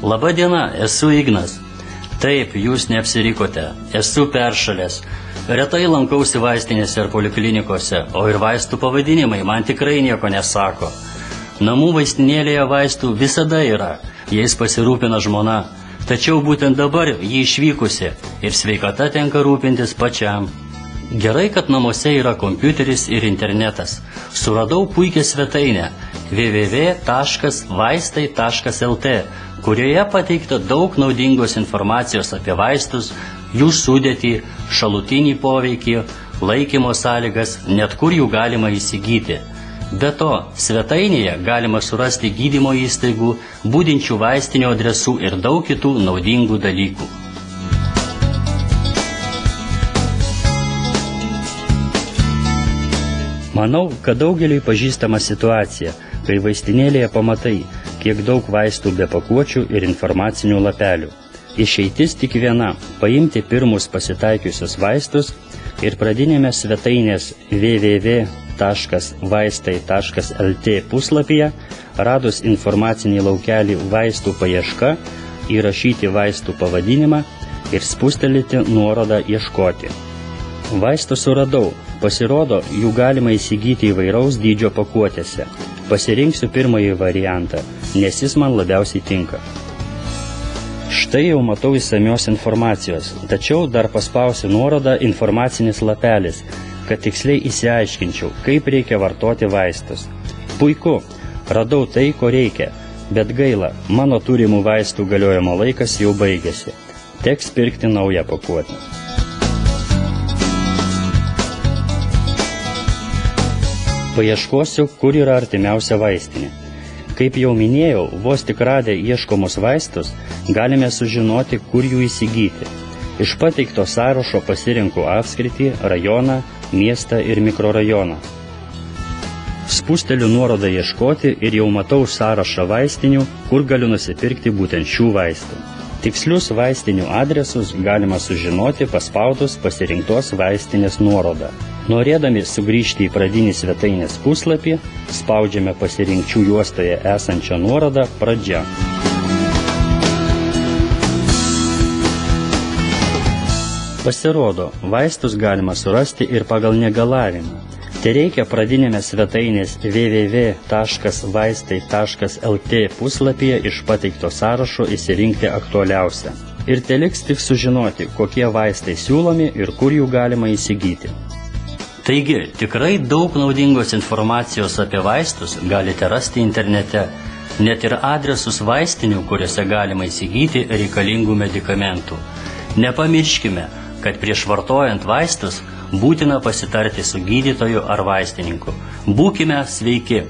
Labą dieną, esu Ignas. Taip, jūs neapsirikote, esu peršalęs. Retai lankausi vaistinėse ir poliklinikose, o ir vaistų pavadinimai man tikrai nieko nesako. Namų vaistinėlėje vaistų visada yra, jais pasirūpina žmona. Tačiau būtent dabar ji išvykusi ir sveikata tenka rūpintis pačiam. Gerai, kad namuose yra kompiuteris ir internetas. Suradau puikią svetainę www.vaistai.lt, kurioje pateikta daug naudingos informacijos apie vaistus, jų sudėtį, šalutinį poveikį, laikymo sąlygas, net kur jų galima įsigyti. Be to, svetainėje galima surasti gydymo įstaigų, budinčių vaistinių adresų ir daug kitų naudingų dalykų. Manau, kad daugeliui pažįstama situacija, kai vaistinėlėje pamatai, kiek daug vaistų be pakuočių ir informacinių lapelių. Išeitis tik viena – paimti pirmus pasitaikiusius vaistus ir pradinėme svetainės www.vaistai.lt puslapyje, radus informacinį laukelį vaistų paieška, įrašyti vaistų pavadinimą ir spustelėti nuorodą ieškoti. Vaistų suradau. Pasirodo, jų galima įsigyti įvairaus dydžio pakuotėse. Pasirinksiu pirmąjį variantą, nes jis man labiausiai tinka. Štai jau matau išsamios informacijos, tačiau dar paspausiu nuorodą informacinis lapelis, kad tiksliai įsiaiškinčiau, kaip reikia vartoti vaistus. Puiku, radau tai, ko reikia, bet gaila, mano turimų vaistų galiojimo laikas jau baigėsi. Teks pirkti naują pakuotę. Paieškosiu, kur yra artimiausia vaistinė. Kaip jau minėjau, vos tik radę ieškomus vaistus, galime sužinoti, kur jų įsigyti. Iš pateikto sąrašo pasirinku apskritį, rajoną, miestą ir mikrorajoną. Spusteliu nuorodą ieškoti ir jau matau sąrašą vaistinių, kur galiu nusipirkti būtent šių vaistų. Tikslius vaistinių adresus galima sužinoti paspaudus pasirinktos vaistinės nuorodą. Norėdami sugrįžti į pradinį svetainės puslapį, spaudžiame pasirinkčių juostoje esančią nuorodą Pradžia. Pasirodo, vaistus galima surasti ir pagal negalavimą. Tereikia pradinėme svetainės www.vaistai.lt puslapyje iš pateikto sąrašo įsirinkti aktualiausią. Ir teliks tik sužinoti, kokie vaistai siūlomi ir kur jų galima įsigyti. Taigi, tikrai daug naudingos informacijos apie vaistus galite rasti internete, net ir adresus vaistinių, kuriuose galima įsigyti reikalingų medikamentų. Nepamirškime, kad prieš vartojant vaistus būtina pasitarti su gydytoju ar vaistininku. Būkime sveiki!